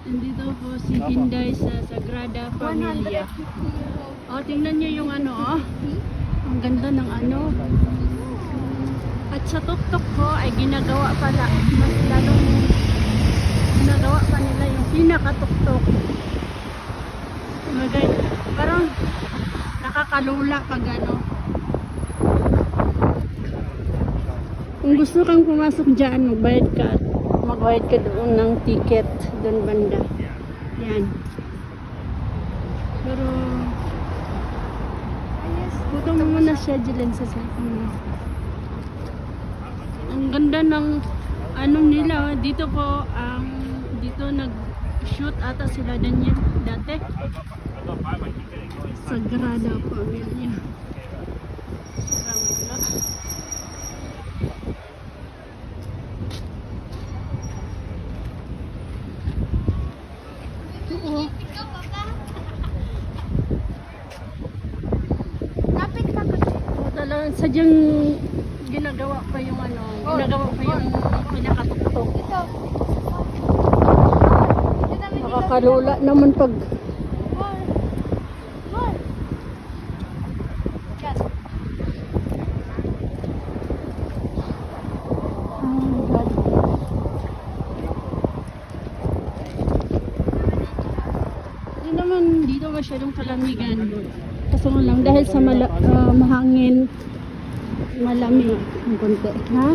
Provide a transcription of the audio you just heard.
Nandito po si Hinday sa Sagrada Familia. Oh, tingnan niyo yung ano, oh. Ang ganda ng ano. At sa tuktok ko ay ginagawa pala, mas lalong ginagawa pa nila yung pinakatuktok. Parang nakakalula pag ano. Kung gusto kang pumasok dyan, magbayad ka doon ng ticket doon banda. Yan. Pero buto mo muna schedule sa cellphone mo. Ang ganda ng ano nila, dito po dito nag-shoot ata sila Daniel dati. Sagrada Familia. Oo. Lapit ka ko. Talagang sadyang ginagawa pa yung ano, ginagawa pa yung pinakatuktok. Ito. Nakakalula naman pag More. More. Yes. oh my God. Hindi naman dito masyadong kalamigan. Kaso nga lang dahil sa mahangin, malamig ang konti. Ha?